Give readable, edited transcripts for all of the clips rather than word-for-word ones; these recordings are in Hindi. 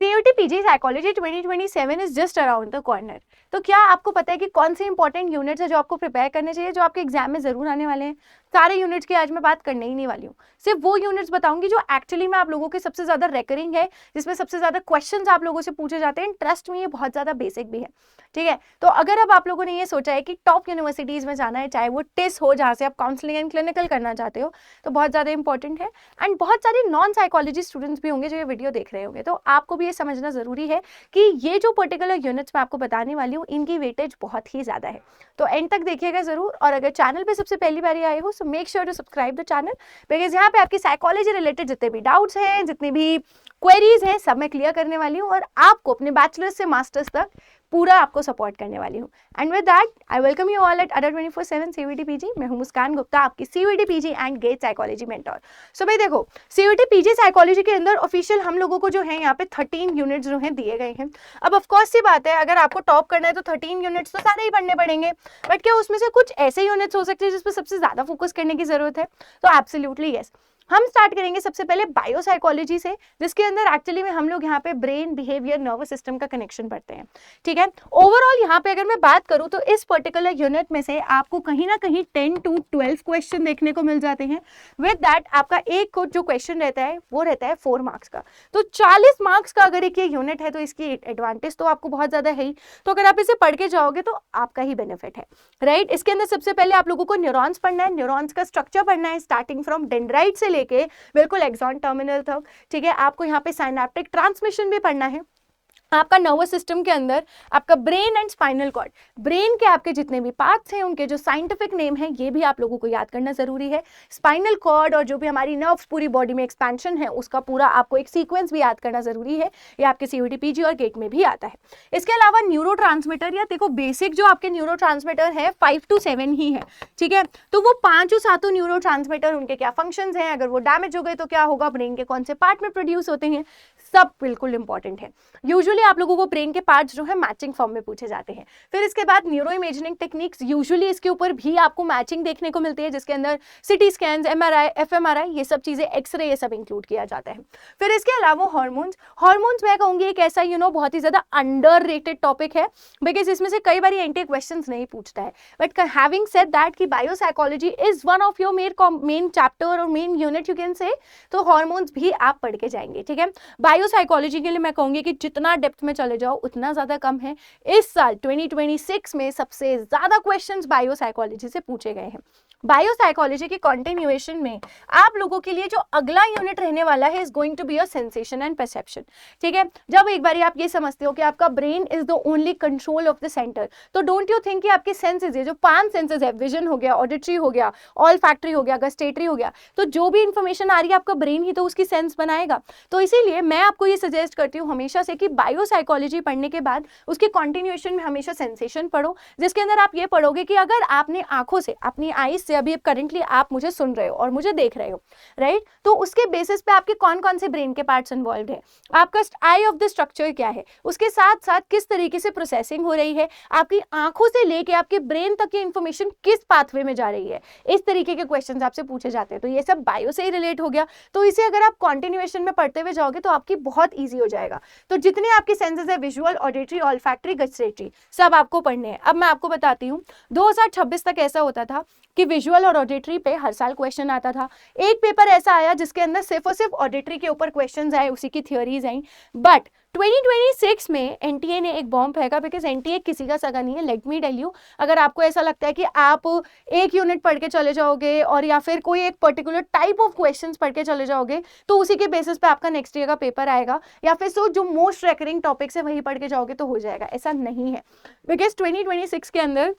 CUT PG psychology 2027 is just around the corner. तो क्या आपको पता है कि कौन से इंपॉर्टेंट यूनिट्स है जो आपको प्रिपेयर करने चाहिए, जो आपके एग्जाम में जरूर आने वाले हैं? सारे यूनिट्स की आज मैं बात करने ही नहीं वाली हूँ, सिर्फ वो यूनिट्स बताऊंगी जो एक्चुअली में आप लोगों के सबसे ज्यादा रेकरिंग है, जिसमें सबसे ज्यादा क्वेश्चंस आप लोगों से पूछे जाते हैं। ट्रस्ट में ये बहुत ज्यादा बेसिक भी है, ठीक है। तो अगर अब आप लोगों ने ये सोचा है कि टॉप यूनिवर्सिटीज में जाना है, चाहे वो टिस हो जहाँ से आप काउंसलिंग एंड क्लिनिकल करना चाहते हो, तो बहुत ज्यादा इंपॉर्टेंट है। एंड बहुत सारे नॉन साइकोलॉजी स्टूडेंट्स भी होंगे जो ये वीडियो देख रहे होंगे, तो आपको भी ये समझना जरूरी है कि ये जो पर्टिकुलर यूनिट्स मैं आपको बताने वाली हूँ, इनकी वेटेज बहुत ही ज्यादा है। तो एंड तक देखिएगा जरूर। और अगर चैनल पे सबसे पहली बार आए हो, so make sure to subscribe the channel, because यहाँ पे आपकी साइकोलॉजी रिलेटेड जितने भी डाउट्स हैं, जितनी भी क्वेरीज हैं, सब मैं क्लियर करने वाली हूँ और आपको अपने बैचलर्स से मास्टर्स तक पूरा आपको सपोर्ट करने वाली हूँ। And with that I welcome you all at Adda 24/7 CUET PG. मैं हूँ मुस्कान गुप्ता, आपकी CUET PG and GATE psychology mentor. So भाई देखो, सीयूटी पीजी साइकोलॉजी के अंदर ऑफिशियल हम लोगों को जो है यहाँ पे 13 यूनिट्स जो हैं दिए गए हैं। अब ऑफकोर्स सी बात है, अगर आपको टॉप करना है तो 13 यूनिट्स तो सारे ही पढ़ने पड़ेंगे, बट क्या उसमें से कुछ ऐसे यूनिट्स हो सकते हैं जिस पर सबसे ज्यादा फोकस करने की जरूरत है? तो एब्सोल्युटली यस। हम स्टार्ट करेंगे सबसे पहले बायोसाइकोलॉजी से, जिसके अंदर एक्चुअली में हम लोग यहाँ पे ब्रेन, बिहेवियर, नर्वस सिस्टम का कनेक्शन पढ़ते हैं, ठीक है। ओवरऑल यहाँ पे अगर मैं बात करूँ तो इस पर्टिकुलर यूनिट में से आपको कहीं ना कहीं 10 to 12 क्वेश्चन देखने को मिल जाते हैं। विद दैट आपका एक जो क्वेश्चन रहता है वो रहता है 4 मार्क्स का। तो 40 मार्क्स का अगर एक ये यूनिट है तो इसकी एडवांटेज तो आपको बहुत ज्यादा है ही। तो अगर आप इसे पढ़ के जाओगे तो आपका ही बेनिफिट है, राइट। इसके अंदर सबसे पहले आप लोगों को न्यूरॉन्स पढ़ना है, न्यूरॉन्स का स्ट्रक्चर पढ़ना है, स्टार्टिंग फ्रॉम डेंड्राइट से लेके बिल्कुल एक्सॉन टर्मिनल तक, ठीक है। आपको यहाँ पे साइनेप्टिक ट्रांसमिशन भी पढ़ना है। आपका नर्वस सिस्टम के अंदर आपका brain and spinal cord, brain के आपके जितने भी पार्ट्स हैं उनके जो साइंटिफिक नेम है ये भी आप लोगों को याद करना जरूरी है। स्पाइनल कॉर्ड और जो भी हमारी नर्व्स पूरी बॉडी में एक्सपेंशन है उसका पूरा आपको एक सीक्वेंस भी याद करना जरूरी है। ये आपके सीयूटी पीजी और गेट में भी आता है। इसके अलावा न्यूरोट्रांसमीटर, या देखो बेसिक जो आपके न्यूरोट्रांसमीटर है 5 to 7 ही है, ठीक है। तो वो 5-7 न्यूरोट्रांसमीटर, उनके क्या फंक्शंस हैं, अगर वो डैमेज हो गए तो क्या होगा, ब्रेन के कौन से पार्ट में प्रोड्यूस होते हैं, सब बिल्कुल इंपॉर्टेंट है। यूजुअली आप लोगों को ब्रेन के पार्ट्स जो है मैचिंग फॉर्म में पूछे जाते हैं। फिर इसके बाद न्यूरो इमेजिंग टेक्निक्स, यूजुअली इसके ऊपर भी आपको मैचिंग देखने को मिलती है, जिसके अंदर सिटी स्कैन्स, एमआरआई, एफएमआरआई, ये सब चीजें, एक्सरे, ये सब इंक्लूड किया जाता है। फिर इसके अलावा हार्मोन्स, हार्मोन्स मैं कहूंगी एक ऐसा बहुत ही ज्यादा अंडररेटेड टॉपिक है, बिकॉज इसमें से कई बार एंटी क्वेश्चंस नहीं पूछता है। बट हैविंग सेड दैट कि biopsychology is one of your main chapter और main unit you can say, तो हार्मोन्स भी आप पढ़ के जाएंगे, ठीक है। बायोसाइकोलॉजी के लिए मैं कहूंगी कि जितना डेप्थ में चले जाओ उतना ज्यादा कम है। इस साल 2026 में सबसे ज्यादा क्वेश्चंस बायोसाइकोलॉजी से पूछे गए हैं। बायोसाइकोलॉजी के कंटिन्यूएशन में आप लोगों के लिए जो अगला यूनिट रहने वाला है is going to be a sensation and perception, ठीक है। जब एक बार आप ये समझते हो कि आपका brain is the only control of the centre, तो डोंट यू थिंक कि आपके सेंसेस, ये जो 5 सेंसेस है, विजन हो गया, ऑडिटरी हो गया, ऑल्फैक्टरी हो गया, गस्टेटरी हो गया, तो जो भी इंफॉर्मेशन आ रही है आपका ब्रेन ही तो उसकी सेंस बनाएगा। तो इसीलिए मैं आपको ये सजेस्ट करती हूँ हमेशा से कि बायोसाइकोलॉजी पढ़ने के बाद उसके कंटिन्यूएशन में हमेशा सेंसेशन पढ़ो, जिसके अंदर आप ये पढ़ोगे कि अगर आपने आंखों से, अपनी आईज से, अभी करंटली आप मुझे सुन रहे हो और मुझे देख रहे हो, राइट, तो उसके बेसिस पे आपके कौन कौन से ब्रेन के पार्ट्स इन्वॉल्व है, आपका आई ऑफ द स्ट्रक्चर क्या है, उसके साथ साथ किस तरीके से प्रोसेसिंग हो रही है, आपकी आंखों से लेके आपके ब्रेन तक की इंफॉर्मेशन किस पाथवे में जा रही है, इस तरीके के क्वेश्चंस आपसे पूछे जाते हैं। तो ये सब बायो से ही रिलेट हो गया, तो इसे अगर आप कंटिन्यूएशन में पढ़ते हुए जाओगे तो आपकी बहुत ईजी हो जाएगा। तो जितने आपके सेंसेस है, विजुअल, ऑडिटरी, ऑल्फैक्टरी, गस्टेटरी, सब आपको पढ़ने हैं। अब मैं आपको बताती हूँ 2026 तक ऐसा होता था कि विजुअल और ऑडिटरी पे हर साल क्वेश्चन आता था। एक पेपर ऐसा आया जिसके अंदर सिर्फ और सिर्फ ऑडिटरी के ऊपर क्वेश्चंस आए, उसी की थ्योरीज आई। बट 2026 में एनटीए ने एक बॉम्ब फेंका, बिकॉज एनटीए किसी का सगा नहीं है। लेट मी टेल यू, अगर आपको ऐसा लगता है कि आप एक यूनिट पढ़ के चले जाओगे और या फिर कोई एक पर्टिकुलर टाइप ऑफ क्वेश्चंस पढ़ के चले जाओगे तो उसी के बेसिस पे आपका नेक्स्ट ईयर का पेपर आएगा, या फिर सो जो मोस्ट रेकरिंग टॉपिक्स है वही पढ़ के जाओगे तो हो जाएगा, ऐसा नहीं है। बिकॉज 2026 के अंदर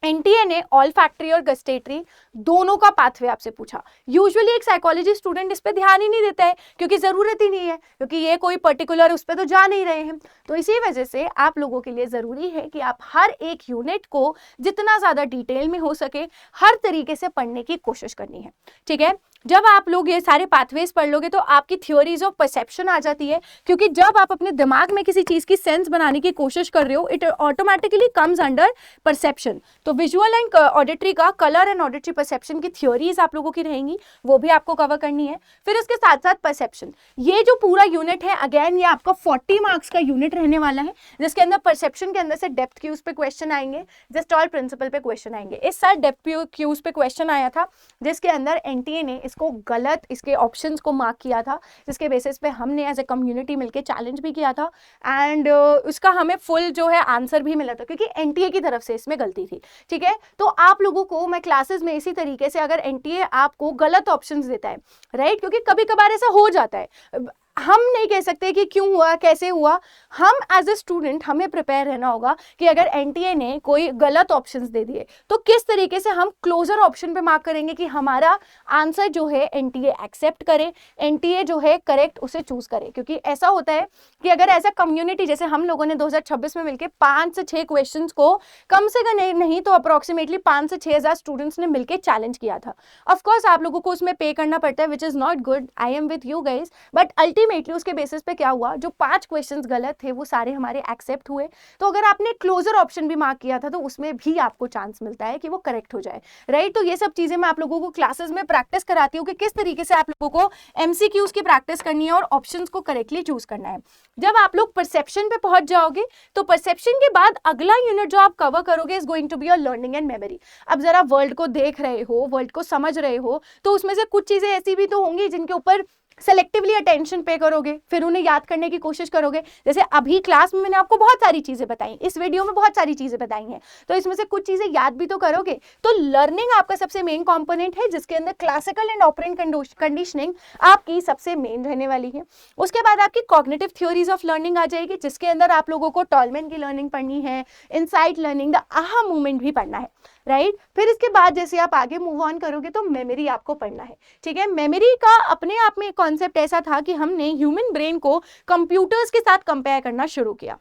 एनटीए ने ऑल्फैक्टरी और गस्टेटरी दोनों का पाथवे आपसे पूछा। यूजुअली एक साइकोलॉजी स्टूडेंट इस पे ध्यान ही नहीं देता है, क्योंकि जरूरत ही नहीं है, क्योंकि ये कोई पर्टिकुलर उस पे तो जा नहीं रहे हैं। तो इसी वजह से आप लोगों के लिए जरूरी है कि आप हर एक यूनिट को जितना ज्यादा डिटेल में हो सके हर तरीके से पढ़ने की कोशिश करनी है, ठीक है। जब आप लोग ये सारे पाथवेज पढ़ लोगे तो आपकी थ्योरीज ऑफ परसेप्शन आ जाती है, क्योंकि जब आप अपने दिमाग में किसी चीज की सेंस बनाने की कोशिश कर रहे हो it automatically comes under perception. तो विजुअल एंड ऑडिटरी का कलर एंड ऑडिटरी परसेप्शन की थ्योरीज आप लोगों की रहेंगी, वो भी आपको कवर करनी है। फिर उसके साथ साथ परसेप्शन, ये जो पूरा यूनिट है अगेन ये आपका 40 मार्क्स का यूनिट रहने वाला है, जिसके अंदर परसेप्शन के अंदर से डेप्थ क्यूज पे क्वेश्चन आएंगे, जस्ट और प्रिंसिपल पे क्वेश्चन आएंगे। इस साल डेप्थ क्यूज पे क्वेश्चन आया था जिसके अंदर एनटीए ने इसको गलत, इसके ऑप्शंस को मार्क किया था, जिसके बेसिस पे हमने एज ए कम्युनिटी मिलकर चैलेंज भी किया था एंड उसका हमें फुल जो है आंसर भी मिला था, क्योंकि एनटीए की तरफ से इसमें गलती थी। ठीक है, तो आप लोगों को मैं क्लासेस में इसी तरीके से, अगर एनटीए आपको गलत ऑप्शंस देता है, राइट, क्योंकि कभी कभार ऐसा हो जाता है, हम नहीं कह सकते कि क्यों हुआ कैसे हुआ, हम एज ए स्टूडेंट हमें प्रिपेयर रहना होगा कि अगर एनटीए ने कोई गलत ऑप्शंस दे दिए तो किस तरीके से हम क्लोजर ऑप्शन पे मार्क करेंगे कि हमारा आंसर जो है एनटीए एक्सेप्ट करे, एनटीए जो है करेक्ट उसे चूज करे। क्योंकि ऐसा होता है कि अगर एज अ कम्युनिटी, जैसे हम लोगों ने 2026 में मिलकर 5 से 6 क्वेश्चन को कम से कम नहीं तो अप्रोक्सीमेटली 5 से 6,000 स्टूडेंट्स ने मिलकर चैलेंज किया था। ऑफकोर्स आप लोगों को उसमें पे करना पड़ता है, which is not good, I am with you guys, but ultimately उसके बेसिस पे क्या हुआ, जो 5 क्वेश्चंस गलत थे वो सारे हमारे एक्सेप्ट हुए। तो अगर आपने क्लोजर ऑप्शन भी मार्क किया था तो उसमें भी आपको चांस मिलता है कि वो करेक्ट हो जाए, राइट। तो ये सब चीजें मैं आप लोगों को क्लासेस में प्रैक्टिस कराती हूँ कि किस तरीके से आप लोगों को एमसीक्यूज की प्रैक्टिस करनी है और ऑप्शंस को करेक्टली चूज करना है। जब आप लोग परसेप्शन पे पहुंच जाओगे तो परसेप्शन के बाद अगला यूनिट जो आप कवर करोगे is going to be your learning and memory. अब जरा वर्ल्ड को देख रहे हो, वर्ल्ड को समझ रहे हो, तो उसमें से कुछ चीजें ऐसी भी तो होंगी जिनके ऊपर सेलेक्टिवली अटेंशन पे करोगे, फिर उन्हें याद करने की कोशिश करोगे। जैसे अभी क्लास में मैंने आपको बहुत सारी चीजें बताई, इस वीडियो में बहुत सारी चीजें बताई हैं, तो इसमें से कुछ चीजें याद भी तो करोगे। तो लर्निंग आपका सबसे मेन कंपोनेंट है, जिसके अंदर क्लासिकल एंड ऑपरेंट कंडीशनिंग आपकी सबसे मेन रहने वाली है। उसके बाद आपकी कॉग्निटिव थ्योरीज ऑफ लर्निंग आ जाएगी, जिसके अंदर आप लोगों को टॉलमैन की लर्निंग पढ़नी है, इनसाइट लर्निंग, द आहा मूवमेंट भी पढ़ना है, राइट। फिर इसके बाद जैसे आप आगे मूव ऑन करोगे तो मेमोरी आपको पढ़ना है। ठीक है, मेमोरी का अपने आप में एक कॉन्सेप्ट ऐसा था कि हमने ह्यूमन ब्रेन को कंप्यूटर्स के साथ कंपेयर करना शुरू किया।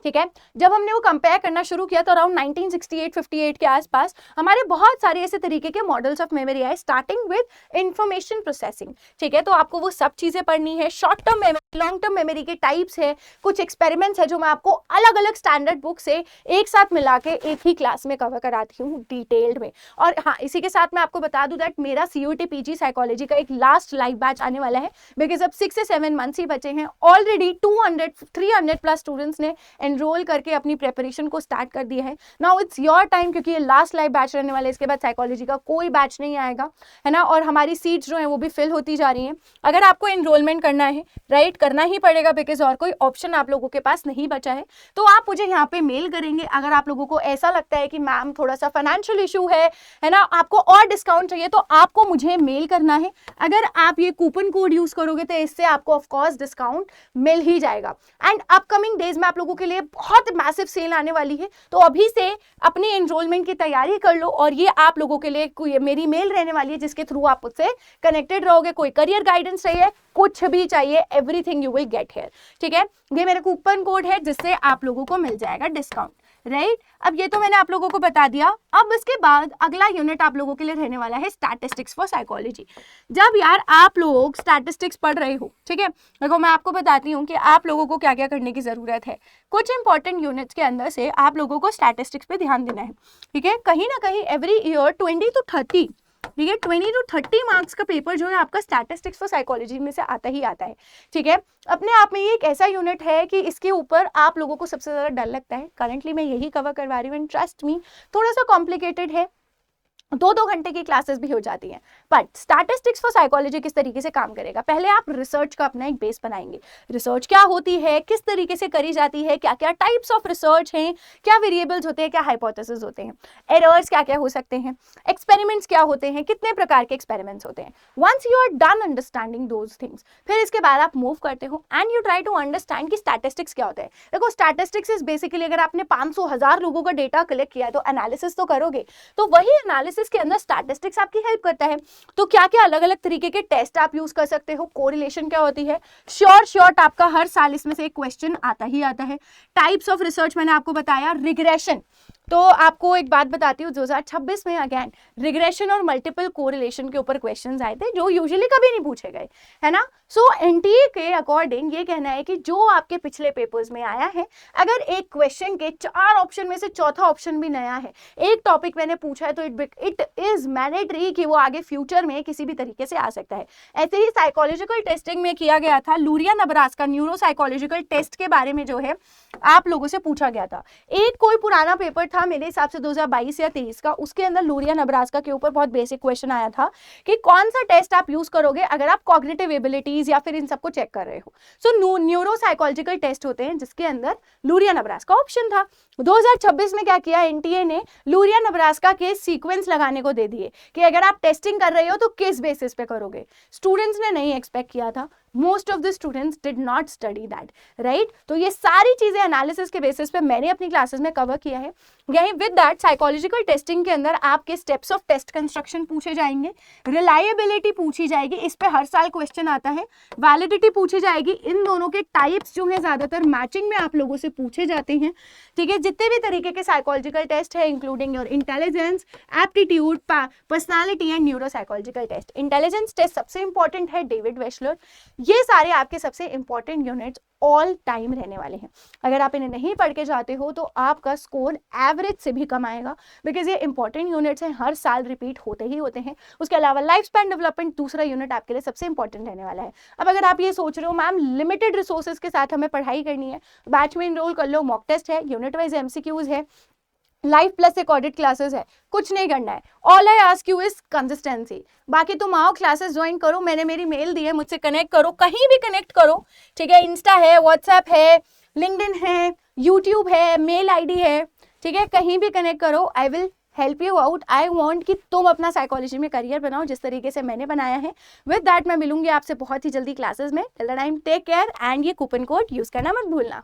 ठीक है, जब हमने वो कंपेयर करना शुरू किया तो अराउंड 1968-58 के आसपास हमारे बहुत सारे ऐसे तरीके के मॉडल्स ऑफ मेमोरी आए, स्टार्टिंग विद इंफॉर्मेशन प्रोसेसिंग। ठीक है, तो आपको वो सब चीजें पढ़नी है। Short term memory, long term memory के टाइप्स है, कुछ एक्सपेरिमेंट्स है जो मैं आपको अलग अलग स्टैंडर्ड बुक से एक साथ मिला के एक ही क्लास में कवर कराती हूँ डिटेल्ड में। और हाँ, इसी के साथ मैं आपको बता दूं दैट मेरा CUET PG साइकोलॉजी का एक लास्ट लाइव बैच आने वाला है, बिकॉज अब 6 से 7 मंथ्स ही बचे हैं। ऑलरेडी 300+ स्टूडेंट्स ने एनरोल करके अपनी प्रिपरेशन को स्टार्ट कर दिया है। नाउ इट्स योर टाइम, क्योंकि ये लास्ट लाइव बैच रहने वाला है, इसके बाद साइकोलॉजी का कोई बैच नहीं आएगा, है ना। और हमारी सीट्स जो हैं वो भी फिल होती जा रही हैं। अगर आपको एनरोलमेंट करना है, राइट, करना ही पड़ेगा, बिकॉज और कोई ऑप्शन आप लोगों के पास नहीं बचा है, तो आप मुझे यहाँ पे मेल करेंगे। अगर आप लोगों को ऐसा लगता है कि मैम थोड़ा सा फाइनेंशियल इशू है ना, आपको और डिस्काउंट चाहिए, तो आपको मुझे मेल करना है। अगर आप ये कूपन कोड यूज करोगे तो इससे आपको ऑफकोर्स डिस्काउंट मिल ही जाएगा। एंड अपकमिंग डेज में आप लोगों के लिए बहुत मैसिव सेल आने वाली है, तो अभी से अपनी एनरोलमेंट की तैयारी कर लो। और ये आप लोगों के लिए मेरी मेल रहने वाली है, जिसके थ्रू आप उससे कनेक्टेड रहोगे। कोई करियर गाइडेंस चाहिए, कुछ भी चाहिए, everything you will get here. ठीक है, ये मेरा कूपन कोड है जिससे आप लोगों को मिल जाएगा डिस्काउंट, राइट। अब ये तो मैंने आप लोगों को बता दिया। अब इसके बाद अगला यूनिट आप लोगों के लिए रहने वाला है स्टैटिस्टिक्स फॉर साइकोलॉजी। जब यार आप लोग स्टैटिस्टिक्स पढ़ रहे हो, ठीक है, देखो मैं आपको बताती हूँ कि आप लोगों को क्या क्या करने की जरूरत है। कुछ इंपॉर्टेंट यूनिट्स के अंदर से आप लोगों को स्टैटिस्टिक्स पे ध्यान देना है। ठीक है, कहीं ना कहीं एवरी ईयर 20 to 30, ठीक है, 20 to 30 मार्क्स का पेपर जो है आपका स्टैटिस्टिक्स फॉर साइकोलॉजी में से आता ही आता है। ठीक है, अपने आप में ये एक ऐसा यूनिट है कि इसके ऊपर आप लोगों को सबसे ज्यादा डर लगता है। करंटली मैं यही कवर करवा रही हूँ, एंड ट्रस्ट मी थोड़ा सा कॉम्प्लिकेटेड है, 2-2 घंटे की क्लासेस भी हो जाती हैं। बट स्टैटिस्टिक्स फॉर साइकोलॉजी किस तरीके से काम करेगा, पहले आप रिसर्च का अपना एक बेस बनाएंगे। रिसर्च क्या होती है, किस तरीके से करी जाती है, क्या क्या टाइप्स ऑफ रिसर्च हैं, क्या वेरिएबल्स होते हैं, क्या हाइपोथेसिस होते हैं, एरर्स क्या क्या हो सकते हैं, एक्सपेरिमेंट्स क्या होते हैं, कितने प्रकार के एक्सपेरिमेंट्स होते हैं। Once you are done understanding those things, फिर इसके बाद आप मूव करते हो and you try to understand कि स्टैटिस्टिक्स क्या होता है। देखो, स्टैटिस्टिक्स इज बेसिकली, अगर आपने 500,000 लोगों का डेटा कलेक्ट किया है तो एनालिसिस तो करोगे, तो वही एनालिसिस के अंदर स्टैटिस्टिक्स आपकी हेल्प करता है। तो क्या क्या अलग अलग तरीके के टेस्ट आप यूज कर सकते हो, कोरिलेशन क्या होती है, श्योर आपका हर साल इसमें से एक क्वेश्चन आता ही आता है। टाइप्स ऑफ रिसर्च मैंने आपको बताया, रिग्रेशन, तो आपको एक बात बताती हूँ, 2026 में अगेन रिग्रेशन और मल्टीपल कोरिलेशन के ऊपर क्वेश्चंस आए थे जो यूजुअली कभी नहीं पूछे गए, है ना। सो एनटीए के अकॉर्डिंग ये कहना है कि जो आपके पिछले पेपर्स में आया है, अगर एक क्वेश्चन के 4 ऑप्शन में से चौथा ऑप्शन भी नया है, एक टॉपिक मैंने पूछा है, तो इट इज मैंडेटरी कि वो आगे फ्यूचर में किसी भी तरीके से आ सकता है। ऐसे ही साइकोलॉजिकल टेस्टिंग में किया गया था, Luria Nebraska neuro psychological test के बारे में जो है आप लोगों से पूछा गया था। एक कोई पुराना पेपर था मेरे हिसाब से 2022 या 23 का, उसके अंदर लूरिया नब्रास्का के ऊपर बहुत बेसिक क्वेश्चन आया था कि कौन सा टेस्ट आप यूज करोगे अगर आप कॉग्निटिव एबिलिटीज या फिर इन सबको चेक कर रहे हो। सो न्यूरो साइकोलॉजिकल टेस्ट होते हैं जिसके अंदर लूरिया नब्रास्का ऑप्शन था। 2026 में क्या किया एनटीए ने, लूरिया नब्रास्का के सीक्वेंस लगाने को दे दिए कि अगर आप टेस्टिंग कर रहे हो तो किस बेसिस पे करोगे। स्टूडेंट्स ने नहीं एक्सपेक्ट किया था, most of the students did not study that, right. तो ये सारी चीजें एनालिसिस के बेसिस पे मैंने अपनी क्लासेस में कवर किया है। यही विद दैट साइकोलॉजिकल टेस्टिंग के अंदर आपके स्टेप्स ऑफ टेस्ट कंस्ट्रक्शन पूछे जाएंगे, रिलायबिलिटी पूछी जाएगी, इस पे हर साल क्वेश्चन आता है, वैलिडिटी पूछी जाएगी। इन दोनों के टाइप्स जो है ज्यादातर मैचिंग में आप लोगों से पूछे जाते हैं, ठीक है। जितने भी तरीके के साइकोलॉजिकल टेस्ट है including your intelligence, aptitude, personality and neuro psychological test. Intelligence test सबसे इंपॉर्टेंट है, डेविड वेशलर। ये सारे आपके सबसे इंपॉर्टेंट यूनिट्स ऑल टाइम रहने वाले हैं। अगर आप इन्हें नहीं पढ़ के जाते हो तो आपका स्कोर एवरेज से भी कम आएगा, बिकॉज ये इंपॉर्टेंट यूनिट्स हैं, हर साल रिपीट होते ही होते हैं। उसके अलावा लाइफ स्पैन डेवलपमेंट दूसरा यूनिट आपके लिए सबसे इंपॉर्टेंट रहने वाला है। अब अगर आप ये सोच रहे हो मैम लिमिटेड रिसोर्सेज के साथ हमें पढ़ाई करनी है, बैच में इनरोल कर लो, मॉक टेस्ट है, यूनिट वाइज एमसीक्यूज है, लाइव प्लस एक ऑडिट क्लासेस है, कुछ नहीं करना है। All I ask you is consistency. बाकी तुम आओ क्लासेस ज्वाइन करो, मैंने मेरी मेल दी है, मुझसे कनेक्ट करो, कहीं भी कनेक्ट करो, ठीक है। इंस्टा है, व्हाट्सएप है, लिंक्डइन है, यूट्यूब है, मेल आईडी है, ठीक है, कहीं भी कनेक्ट करो। I will help you out. I want कि तुम अपना साइकोलॉजी में करियर बनाओ जिस तरीके से मैंने बनाया है। विद दैट मैं मिलूंगी आपसे बहुत ही जल्दी क्लासेस में। Till the time take care and ये कूपन कोड यूज करना मत भूलना।